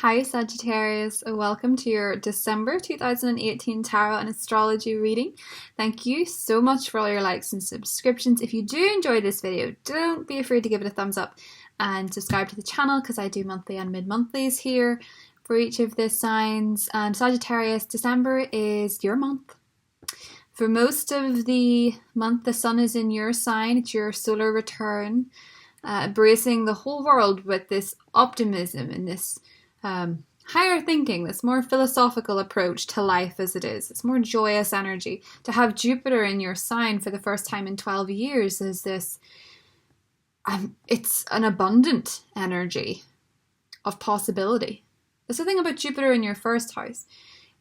Hi Sagittarius, welcome to your December 2018 Tarot and Astrology reading. Thank you so much for all your likes and subscriptions. If you do enjoy this video, don't be afraid to give it a thumbs up and subscribe to the channel because I do monthly and mid-monthlies here for each of the signs. And Sagittarius, December is your month. For most of the month, the sun is in your sign. It's your solar return, bracing the whole world with this optimism and this higher thinking, this more philosophical approach to life as it is. It's more joyous energy. To have Jupiter in your sign for the first time in 12 years is this, it's an abundant energy of possibility. That's the thing about Jupiter in your first house.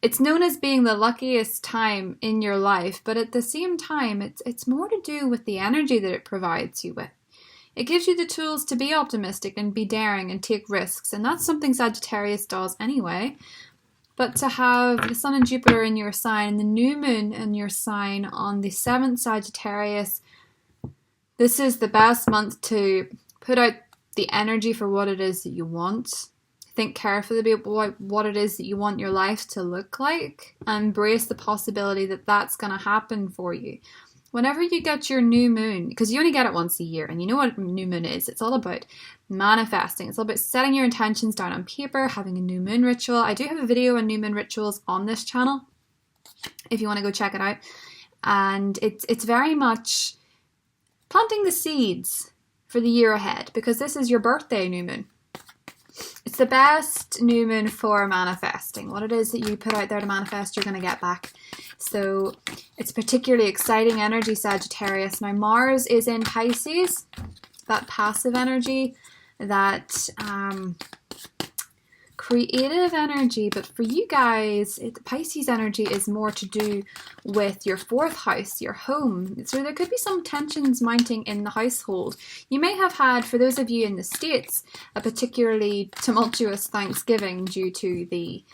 It's known as being the luckiest time in your life, but at the same time, it's more to do with the energy that it provides you with. It gives you the tools to be optimistic and be daring and take risks, and that's something Sagittarius does anyway. But to have the Sun and Jupiter in your sign and the new moon in your sign on the 7th Sagittarius, this is the best month to put out the energy for what it is that you want. Think carefully about what it is that you want your life to look like, and embrace the possibility that that's going to happen for you. Whenever you get your new moon, because you only get it once a year, and you know what new moon is, it's all about manifesting. It's all about setting your intentions down on paper, having a new moon ritual. I do have a video on new moon rituals on this channel, if you want to go check it out. And it's very much planting the seeds for the year ahead, because this is your birthday new moon. It's the best new moon for manifesting. What it is that you put out there to manifest, you're going to get back. So it's particularly exciting energy, Sagittarius. Now Mars is in Pisces, that passive energy, that creative energy. But for you guys, Pisces energy is more to do with your 4th house, your home. So there could be some tensions mounting in the household. You may have had, for those of you in the States, a particularly tumultuous Thanksgiving due to the,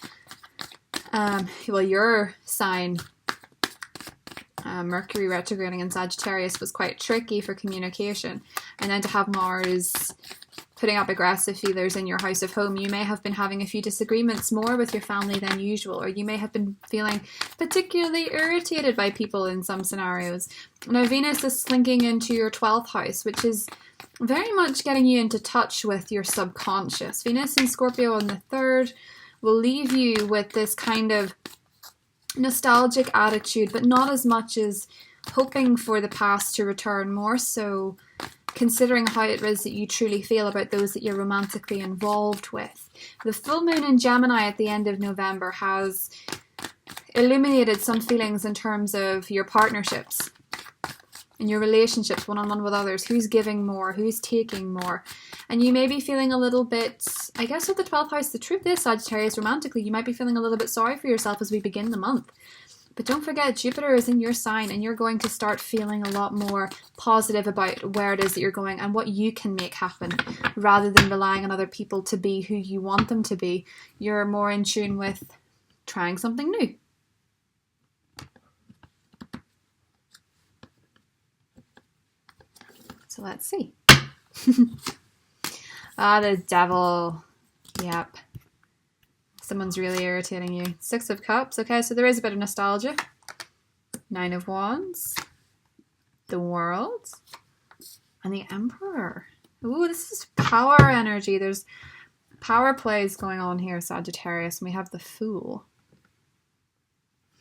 your sign, Mercury retrograding in Sagittarius was quite tricky for communication. And then to have Mars putting up aggressive feelers in your house of home, you may have been having a few disagreements more with your family than usual, or you may have been feeling particularly irritated by people in some scenarios. Now Venus is slinking into your 12th house, which is very much getting you into touch with your subconscious. Venus in Scorpio on the 3rd will leave you with this kind of nostalgic attitude, but not as much as hoping for the past to return, more so considering how it is that you truly feel about those that you're romantically involved with. The full moon in Gemini at the end of November has illuminated some feelings in terms of your partnerships and your relationships one-on-one with others. Who's giving more? Who's taking more? And you may be feeling a little bit, I guess with the 12th house, the truth is, Sagittarius, romantically, you might be feeling a little bit sorry for yourself as we begin the month. But don't forget, Jupiter is in your sign, and you're going to start feeling a lot more positive about where it is that you're going and what you can make happen, rather than relying on other people to be who you want them to be. You're more in tune with trying something new. So let's see. The devil. Yep. Someone's really irritating you. 6 of Cups. Okay, so there is a bit of nostalgia. 9 of Wands. The World. And the Emperor. Ooh, this is power energy. There's power plays going on here, Sagittarius. And we have the Fool.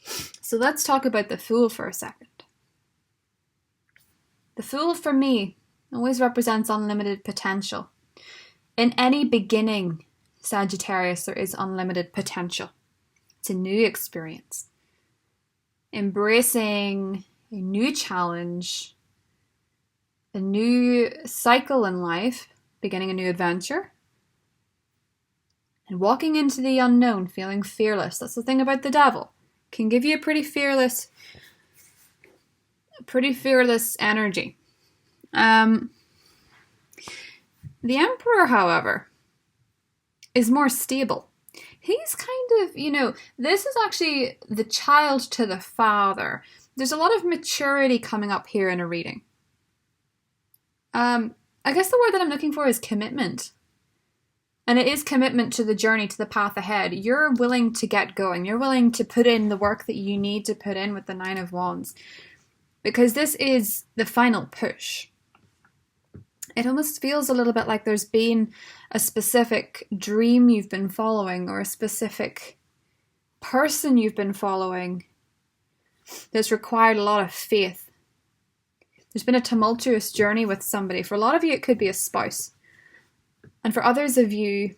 So let's talk about the Fool for a second. The Fool, for me, always represents unlimited potential. In any beginning, Sagittarius, there is unlimited potential. It's a new experience. Embracing a new challenge, a new cycle in life, beginning a new adventure, and walking into the unknown, feeling fearless. That's the thing about the devil. Can give you a pretty fearless energy. The Emperor, however, is more stable. He's kind of, this is actually the child to the father. There's a lot of maturity coming up here in a reading. I guess the word that I'm looking for is commitment. And it is commitment to the journey, to the path ahead. You're willing to get going. You're willing to put in the work that you need to put in with the Nine of Wands. Because this is the final push. It almost feels a little bit like there's been a specific dream you've been following, or a specific person you've been following that's required a lot of faith. There's been a tumultuous journey with somebody. For a lot of you, it could be a spouse. And for others of you,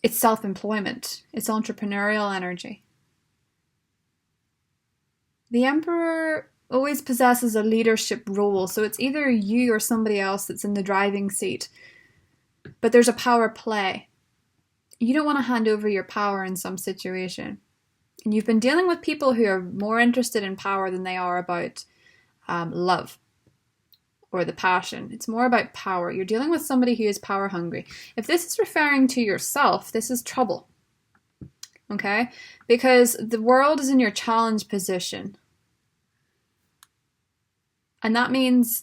it's self-employment. It's entrepreneurial energy. The Emperor always possesses a leadership role, so it's either you or somebody else that's in the driving seat. But there's a power play. You don't want to hand over your power in some situation. And you've been dealing with people who are more interested in power than they are about love or the passion. It's more about power. You're dealing with somebody who is power hungry. If this is referring to yourself, this is trouble. Okay? Because the world is in your challenge position. And that means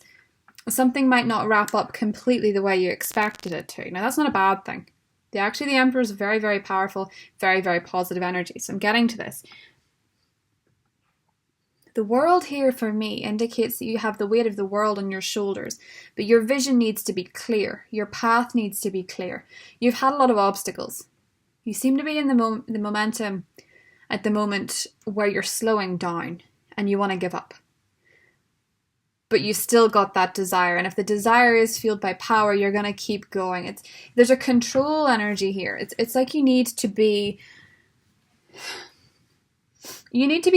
something might not wrap up completely the way you expected it to. Now, that's not a bad thing. The Emperor is very, very powerful, very, very positive energy. So I'm getting to this. The world here for me indicates that you have the weight of the world on your shoulders, but your vision needs to be clear. Your path needs to be clear. You've had a lot of obstacles. You seem to be in the momentum at the moment where you're slowing down and you want to give up. But you still got that desire. And if the desire is fueled by power, you're going to keep going. There's a control energy here. It's like you need to be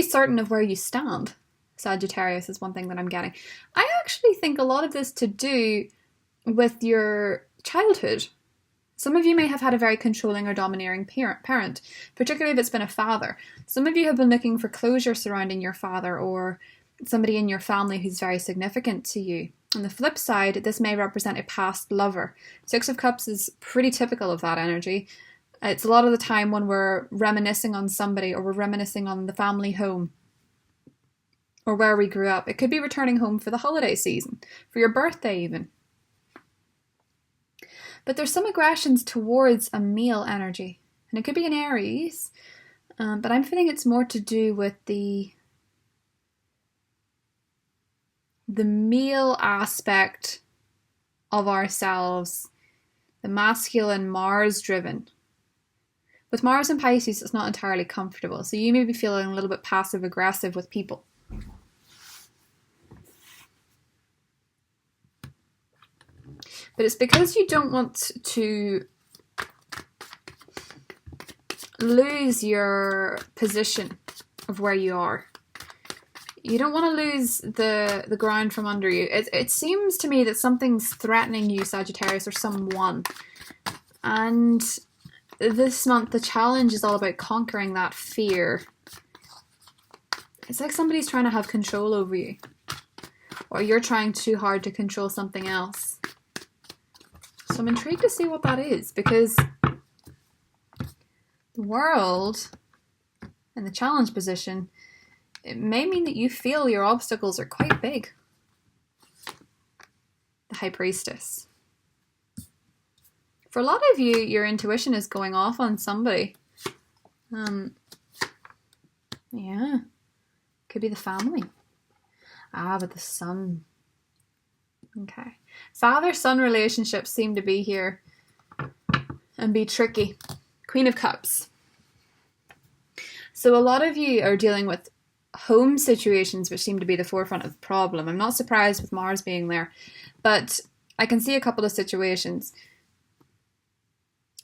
certain of where you stand. Sagittarius is one thing that I'm getting. I actually think a lot of this to do with your childhood. Some of you may have had a very controlling or domineering parent, particularly if it's been a father. Some of you have been looking for closure surrounding your father or somebody in your family who's very significant to you. On the flip side, this may represent a past lover. Six of Cups is pretty typical of that energy. It's a lot of the time when we're reminiscing on somebody, or we're reminiscing on the family home or where we grew up. It could be returning home for the holiday season, for your birthday even. But there's some aggressions towards a male energy, and it could be an Aries, but I'm feeling it's more to do with the male aspect of ourselves, the masculine Mars driven. With Mars and Pisces, it's not entirely comfortable, so you may be feeling a little bit passive aggressive with people. But it's because you don't want to lose your position of where you are. You don't want to lose the ground from under you. It seems to me that something's threatening you, Sagittarius, or someone. And this month, the challenge is all about conquering that fear. It's like somebody's trying to have control over you. Or you're trying too hard to control something else. So I'm intrigued to see what that is, because the world in the challenge position, it may mean that you feel your obstacles are quite big. The High Priestess. For a lot of you, your intuition is going off on somebody. Yeah. Could be the family. But the Sun. Okay. Father-son relationships seem to be here and be tricky. Queen of Cups. So a lot of you are dealing with home situations which seem to be the forefront of the problem. I'm not surprised with Mars being there, but I can see a couple of situations.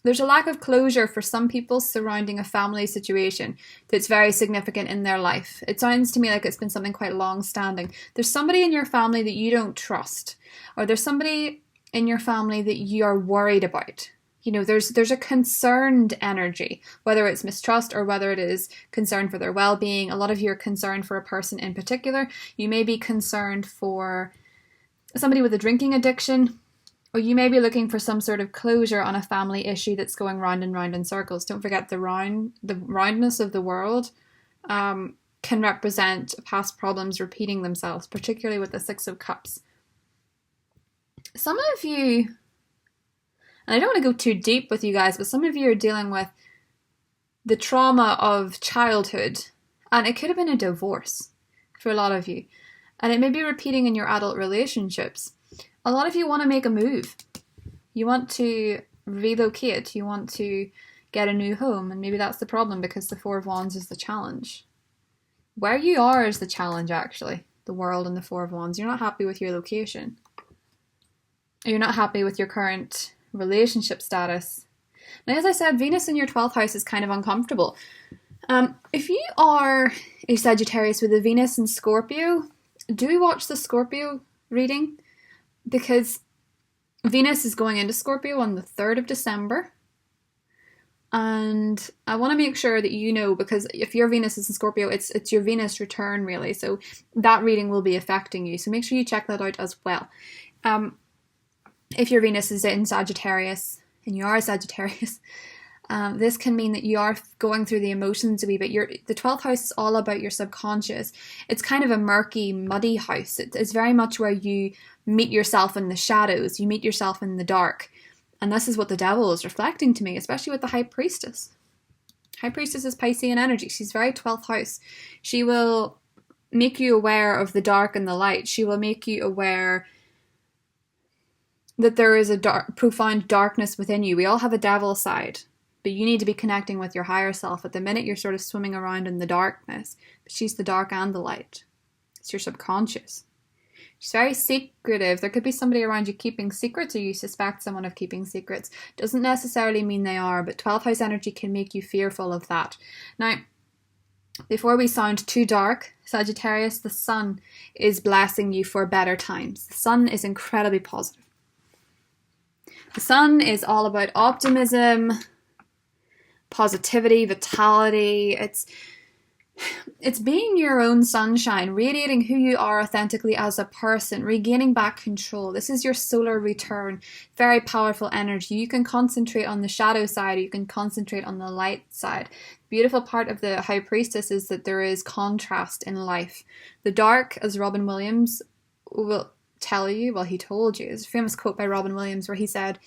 There's a lack of closure for some people surrounding a family situation that's very significant in their life. It sounds to me like it's been something quite long-standing. There's somebody in your family that you don't trust, or there's somebody in your family that you are worried about. You know, there's a concerned energy, whether it's mistrust or whether it is concern for their well-being. A lot of you are concerned for a person in particular. You may be concerned for somebody with a drinking addiction, or you may be looking for some sort of closure on a family issue that's going round and round in circles. Don't forget the roundness of the world can represent past problems repeating themselves, particularly with the Six of Cups. Some of you And I don't want to go too deep with you guys, but some of you are dealing with the trauma of childhood, and it could have been a divorce for a lot of you. And it may be repeating in your adult relationships. A lot of you want to make a move. You want to relocate. You want to get a new home. And maybe that's the problem, because the Four of Wands is the challenge. Where you are is the challenge, actually. The World and the Four of Wands. You're not happy with your location. You're not happy with your current relationship status. Now, as I said, Venus in your 12th house is kind of uncomfortable. If you are a Sagittarius with a Venus in Scorpio, do watch the Scorpio reading, because Venus is going into Scorpio on the 3rd of December. And I want to make sure that you know, because if your Venus is in Scorpio, it's your Venus return, really. So that reading will be affecting you. So make sure you check that out as well. If your Venus is in Sagittarius, and you are a Sagittarius, this can mean that you are going through the emotions a wee bit. The 12th house is all about your subconscious. It's kind of a murky, muddy house. It's very much where you meet yourself in the shadows. You meet yourself in the dark. And this is what the devil is reflecting to me, especially with the High Priestess. High Priestess is Piscean energy. She's very 12th house. She will make you aware of the dark and the light. She will make you aware that there is a profound darkness within you. We all have a devil side, but you need to be connecting with your higher self. At the minute, you're sort of swimming around in the darkness, but she's the dark and the light. It's your subconscious. She's very secretive. There could be somebody around you keeping secrets, or you suspect someone of keeping secrets. Doesn't necessarily mean they are, but 12th house energy can make you fearful of that. Now, before we sound too dark, Sagittarius, the sun is blessing you for better times. The sun is incredibly positive. The sun is all about optimism, positivity, vitality. It's being your own sunshine, radiating who you are authentically as a person, regaining back control. This is your solar return, very powerful energy. You can concentrate on the shadow side, or you can concentrate on the light side. The beautiful part of the High Priestess is that there is contrast in life. The dark, as Robin Williams will tell you, well, he told you, it's a famous quote by Robin Williams where he said,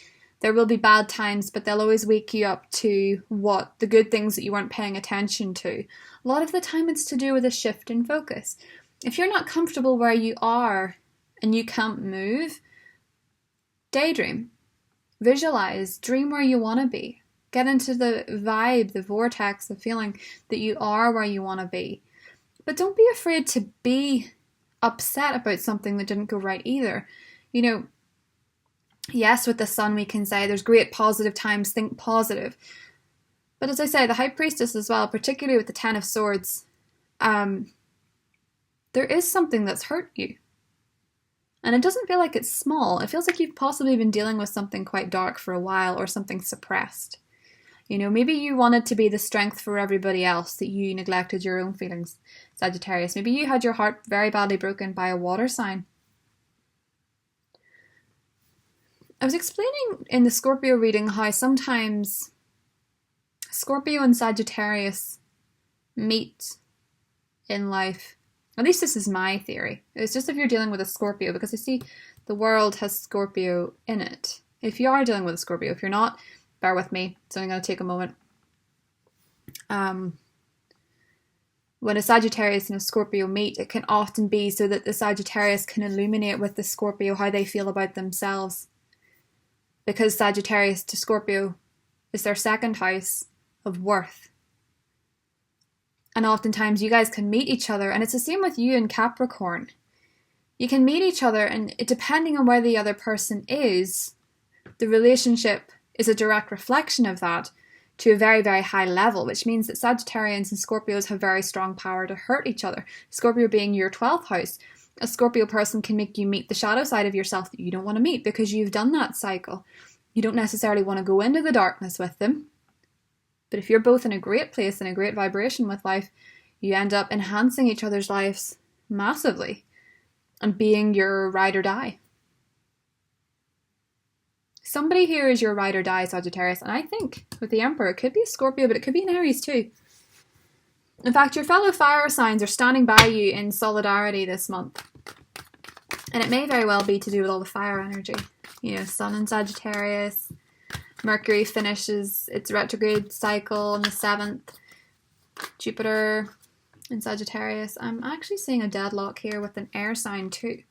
"There will be bad times, but they'll always wake you up to the good things that you weren't paying attention to." A lot of the time it's to do with a shift in focus. If you're not comfortable where you are and you can't move, daydream, visualize, dream where you want to be. Get into the vibe, the vortex, the feeling that you are where you want to be. But don't be afraid to be upset about something that didn't go right either. You know, yes, with the sun we can say there's great positive times, think positive. But as I say, the High Priestess as well, particularly with the 10 of Swords, there is something that's hurt you. And it doesn't feel like it's small. It feels like you've possibly been dealing with something quite dark for a while, or something suppressed. You know, maybe you wanted to be the strength for everybody else, that you neglected your own feelings, Sagittarius. Maybe you had your heart very badly broken by a water sign. I was explaining in the Scorpio reading how sometimes Scorpio and Sagittarius meet in life. At least this is my theory. It's just if you're dealing with a Scorpio, because I see the world has Scorpio in it. If you are dealing with a Scorpio, if you're not, bear with me. It's only going to take a moment. When a Sagittarius and a Scorpio meet, it can often be so that the Sagittarius can illuminate with the Scorpio how they feel about themselves. Because Sagittarius to Scorpio is their second house of worth. And oftentimes you guys can meet each other, and it's the same with you and Capricorn. You can meet each other, and depending on where the other person is, the relationship is a direct reflection of that to a very, very high level, which means that Sagittarians and Scorpios have very strong power to hurt each other. Scorpio being your 12th house, a Scorpio person can make you meet the shadow side of yourself that you don't want to meet, because you've done that cycle. You don't necessarily want to go into the darkness with them. But if you're both in a great place and a great vibration with life, you end up enhancing each other's lives massively and being your ride or die. Somebody here is your ride or die, Sagittarius, and I think with the Emperor, it could be a Scorpio, but it could be an Aries too. In fact, your fellow fire signs are standing by you in solidarity this month. And it may very well be to do with all the fire energy. You know, Sun in Sagittarius, Mercury finishes its retrograde cycle on the 7th. Jupiter in Sagittarius. I'm actually seeing a deadlock here with an air sign too.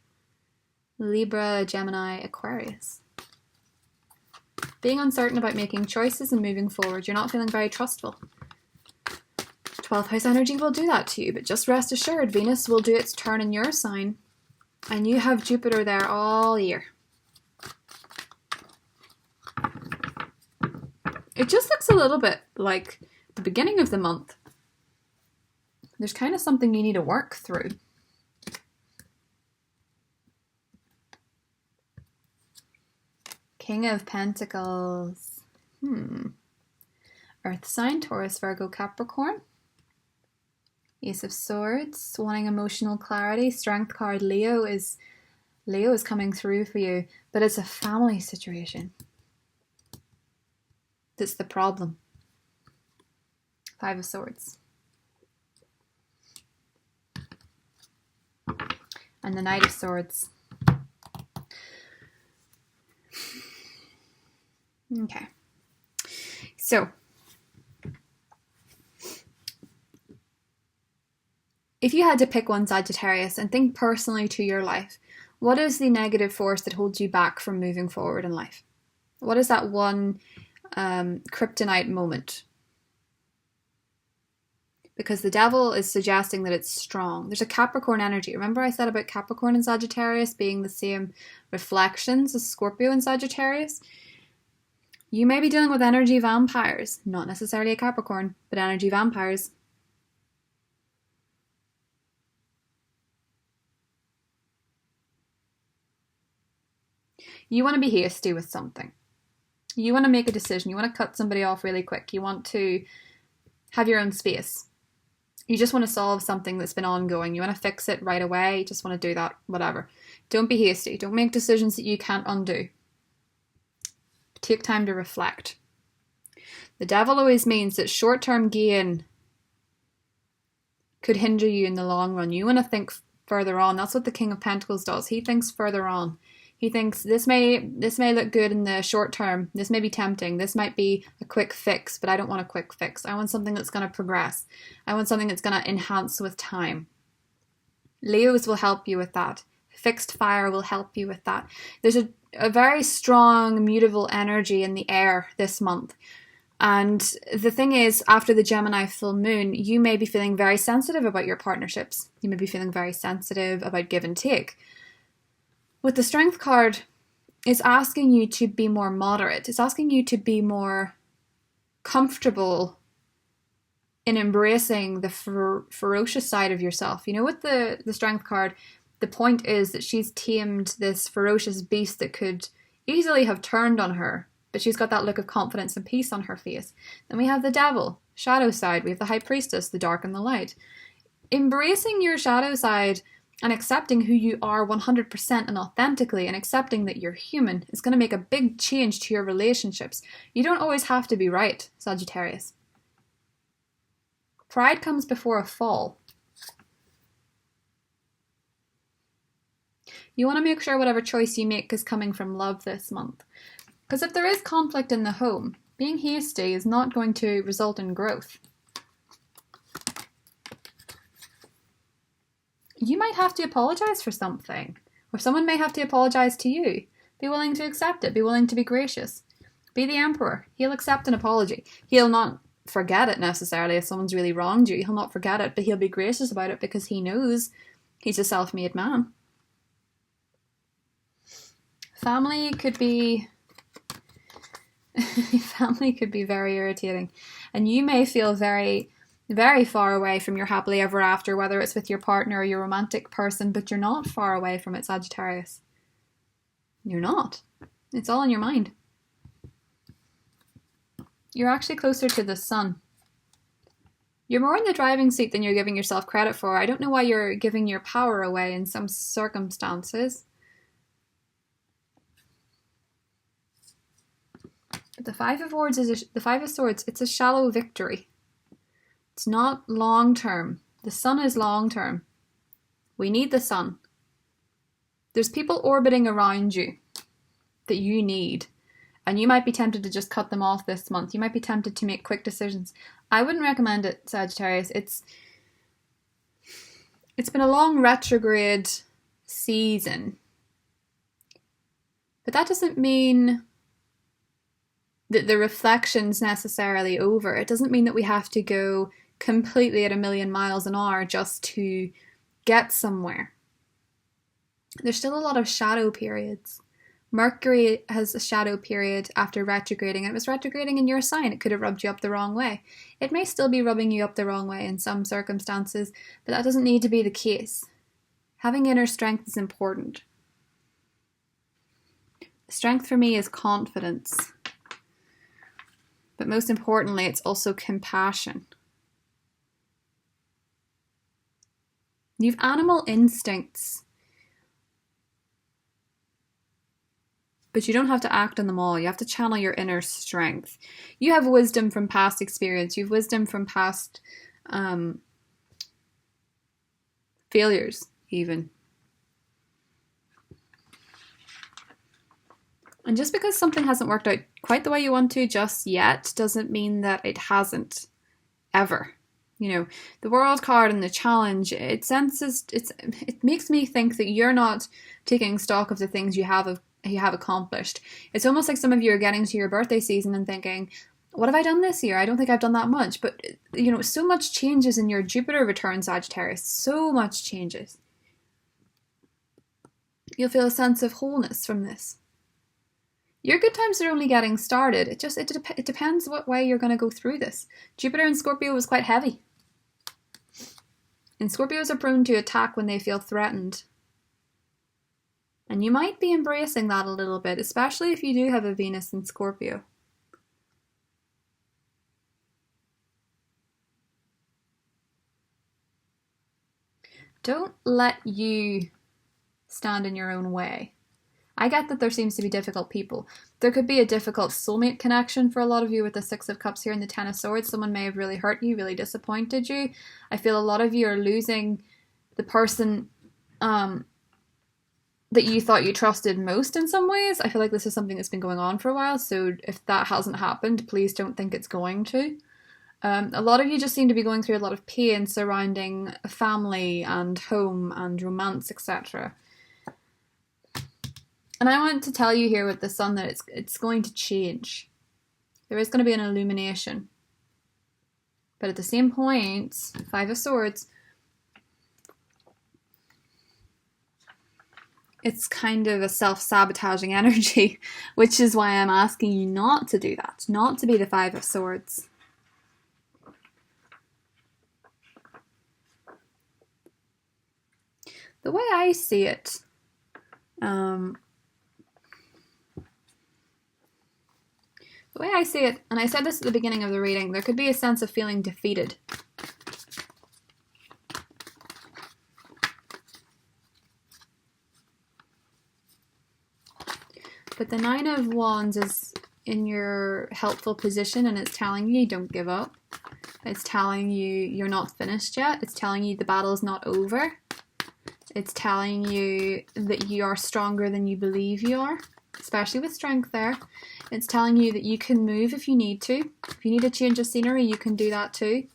Libra, Gemini, Aquarius. Being uncertain about making choices and moving forward. You're not feeling very trustful. 12th house energy will do that to you, but just rest assured, Venus will do its turn in your sign, and you have Jupiter there all year. It just looks a little bit like the beginning of the month. There's kind of something you need to work through. King of Pentacles. Earth sign, Taurus, Virgo, Capricorn. Ace of Swords, wanting emotional clarity. Strength card, Leo is coming through for you, but it's a family situation. That's the problem. Five of Swords. And the Knight of Swords. Okay. So, if you had to pick one, Sagittarius, and think personally to your life, what is the negative force that holds you back from moving forward in life? What is that one kryptonite moment? Because the devil is suggesting that it's strong. There's a Capricorn energy. Remember I said about Capricorn and Sagittarius being the same reflections as Scorpio and Sagittarius? You may be dealing with energy vampires. Not necessarily a Capricorn, but energy vampires. You want to be hasty with something. You want to make a decision. You want to cut somebody off really quick. You want to have your own space. You just want to solve something that's been ongoing. You want to fix it right away. You just want to do that, whatever. Don't be hasty. Don't make decisions that you can't undo. Take time to reflect. The devil always means that short-term gain could hinder you in the long run. You want to think further on. That's what the King of Pentacles does. He thinks further on. He thinks this may look good in the short term. This may be tempting. This might be a quick fix, but I don't want a quick fix. I want something that's going to progress. I want something that's going to enhance with time. Leos will help you with that. Fixed fire will help you with that. There's a very strong mutable energy in the air this month. And the thing is, after the Gemini full moon, you may be feeling very sensitive about your partnerships. You may be feeling very sensitive about give and take. With the Strength card, it's asking you to be more moderate. It's asking you to be more comfortable in embracing the ferocious side of yourself. You know, with the Strength card, the point is that she's tamed this ferocious beast that could easily have turned on her, but she's got that look of confidence and peace on her face. Then we have the Devil, shadow side. We have the High Priestess, the dark and the light. Embracing your shadow side and accepting who you are 100% and authentically, and accepting that you're human, is going to make a big change to your relationships. You don't always have to be right, Sagittarius. Pride comes before a fall. You want to make sure whatever choice you make is coming from love this month. Because if there is conflict in the home, being hasty is not going to result in growth. You might have to apologize for something, or someone may have to apologize to you. Be willing to accept it. Be willing to be gracious. Be the emperor. He'll accept an apology. He'll not forget it necessarily if someone's really wronged you. He'll not forget it, but he'll be gracious about it because he knows he's a self-made man. Family could be very irritating, and you may feel very, very far away from your happily ever after, whether it's with your partner or your romantic person, but you're not far away from it, Sagittarius. You're not. It's all in your mind. You're actually closer to the sun. You're more in the driving seat than you're giving yourself credit for. I don't know why you're giving your power away in some circumstances. But the Five of Swords, it's a shallow victory. It's not long term. The sun is long term. We need the sun. There's people orbiting around you that you need. And you might be tempted to just cut them off this month. You might be tempted to make quick decisions. I wouldn't recommend it, Sagittarius. It's been a long retrograde season. But that doesn't mean that the reflection's necessarily over. It doesn't mean that we have to go completely at 1,000,000 miles an hour just to get somewhere. There's still a lot of shadow periods. Mercury has a shadow period after retrograding, and it was retrograding in your sign. It could have rubbed you up the wrong way. It may still be rubbing you up the wrong way in some circumstances, but that doesn't need to be the case. Having inner strength is important. Strength for me is confidence. But most importantly, it's also compassion. You've animal instincts, but you don't have to act on them all. You have to channel your inner strength. You have wisdom from past experience. You have wisdom from past failures, even. And just because something hasn't worked out quite the way you want to just yet doesn't mean that it hasn't ever. You know, the World card and the challenge, it makes me think that you're not taking stock of the things you have accomplished. It's almost like some of you are getting to your birthday season and thinking, what have I done this year? I don't think I've done that much. But, you know, so much changes in your Jupiter return, Sagittarius. So much changes. You'll feel a sense of wholeness from this. Your good times are only getting started. It depends what way you're going to go through this. Jupiter in Scorpio was quite heavy. And Scorpios are prone to attack when they feel threatened. And you might be embracing that a little bit, especially if you do have a Venus in Scorpio. Don't let you stand in your own way. I get that there seems to be difficult people. There could be a difficult soulmate connection for a lot of you with the Six of Cups here and the Ten of Swords. Someone may have really hurt you, really disappointed you. I feel a lot of you are losing the person that you thought you trusted most in some ways. I feel like this is something that's been going on for a while, so if that hasn't happened, please don't think it's going to. A lot of you just seem to be going through a lot of pain surrounding family and home and romance, etc. And I want to tell you here with the sun that it's going to change. There is going to be an illumination. But at the same point, Five of Swords, it's kind of a self-sabotaging energy, which is why I'm asking you not to do that, not to be the Five of Swords. The way I see it, and I said this at the beginning of the reading, there could be a sense of feeling defeated. But the Nine of Wands is in your helpful position, and it's telling you don't give up. It's telling you you're not finished yet. It's telling you the battle is not over. It's telling you that you are stronger than you believe you are, especially with strength there. It's telling you that you can move if you need to. If you need a change of scenery, you can do that too.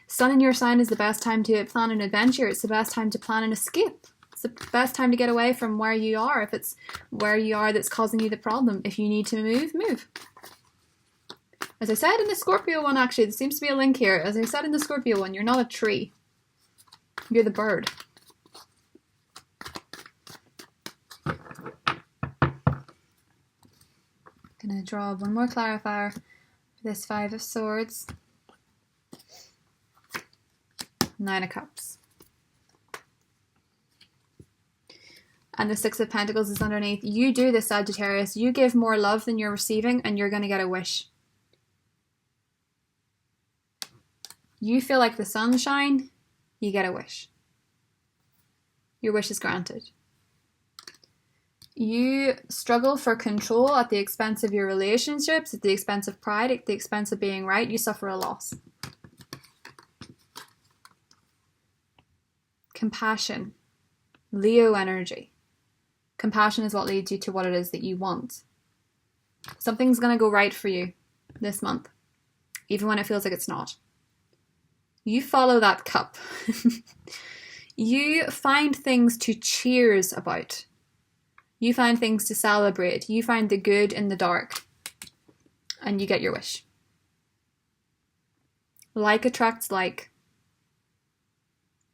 Sun in your sign is the best time to plan an adventure. It's the best time to plan an escape. It's the best time to get away from where you are, if it's where you are that's causing you the problem. If you need to move, move. As I said in the Scorpio one, actually, there seems to be a link here. As I said in the Scorpio one, you're not a tree. You're the bird. Gonna draw one more clarifier for this Five of Swords. Nine of Cups. And the Six of Pentacles is underneath. You do this, Sagittarius. You give more love than you're receiving, and you're gonna get a wish. You feel like the sunshine, you get a wish. Your wish is granted. You struggle for control at the expense of your relationships, at the expense of pride, at the expense of being right. You suffer a loss. Compassion. Leo energy. Compassion is what leads you to what it is that you want. Something's going to go right for you this month, even when it feels like it's not. You follow that cup. You find things to cheers about. You find things to celebrate. You find the good in the dark. And you get your wish. Like attracts like.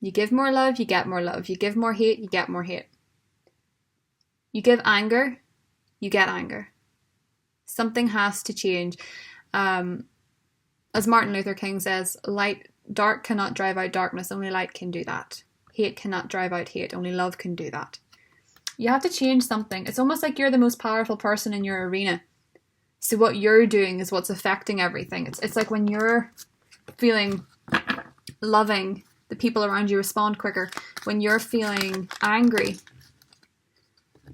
You give more love, you get more love. You give more hate, you get more hate. You give anger, you get anger. Something has to change. As Martin Luther King says, dark cannot drive out darkness, only light can do that. Hate cannot drive out hate, only love can do that. You have to change something. It's almost like you're the most powerful person in your arena. So what you're doing is what's affecting everything. It's like when you're feeling loving, the people around you respond quicker. When you're feeling angry,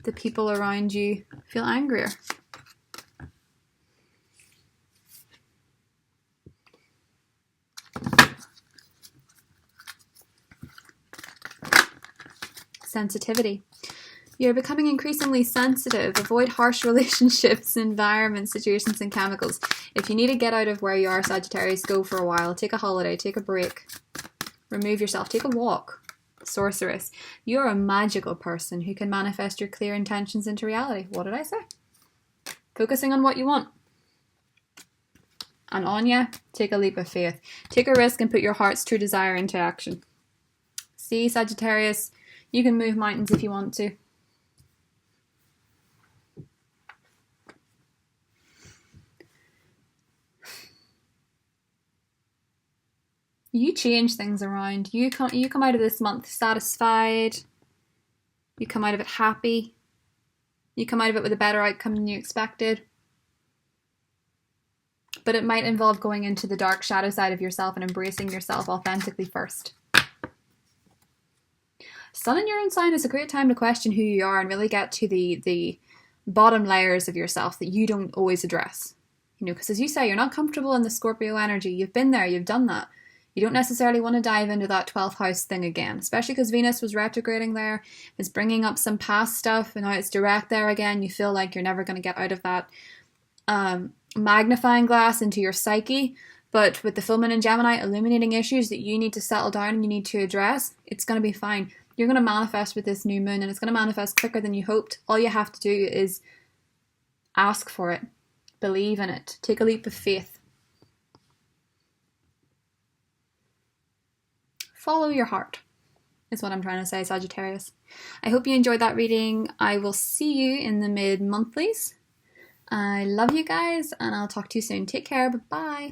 the people around you feel angrier. Sensitivity. You're becoming increasingly sensitive. Avoid harsh relationships, environments, situations, and chemicals. If you need to get out of where you are, Sagittarius, go for a while. Take a holiday. Take a break. Remove yourself. Take a walk. Sorceress. You're a magical person who can manifest your clear intentions into reality. What did I say? Focusing on what you want. And Anya, take a leap of faith. Take a risk and put your heart's true desire into action. See, Sagittarius, you can move mountains if you want to. You change things around. You come out of this month satisfied. You come out of it happy. You come out of it with a better outcome than you expected. But it might involve going into the dark shadow side of yourself and embracing yourself authentically first. Sun in your own sign is a great time to question who you are and really get to the bottom layers of yourself that you don't always address. You know, because as you say, you're not comfortable in the Scorpio energy. You've been there, you've done that. You don't necessarily want to dive into that 12th house thing again, especially because Venus was retrograding there. It's bringing up some past stuff, and now it's direct there again. You feel like you're never going to get out of that magnifying glass into your psyche. But with the full moon in Gemini illuminating issues that you need to settle down and you need to address, it's going to be fine. You're going to manifest with this new moon, and it's going to manifest quicker than you hoped. All you have to do is ask for it. Believe in it. Take a leap of faith. Follow your heart, is what I'm trying to say, Sagittarius. I hope you enjoyed that reading. I will see you in the mid-monthlies. I love you guys, and I'll talk to you soon. Take care. Bye-bye.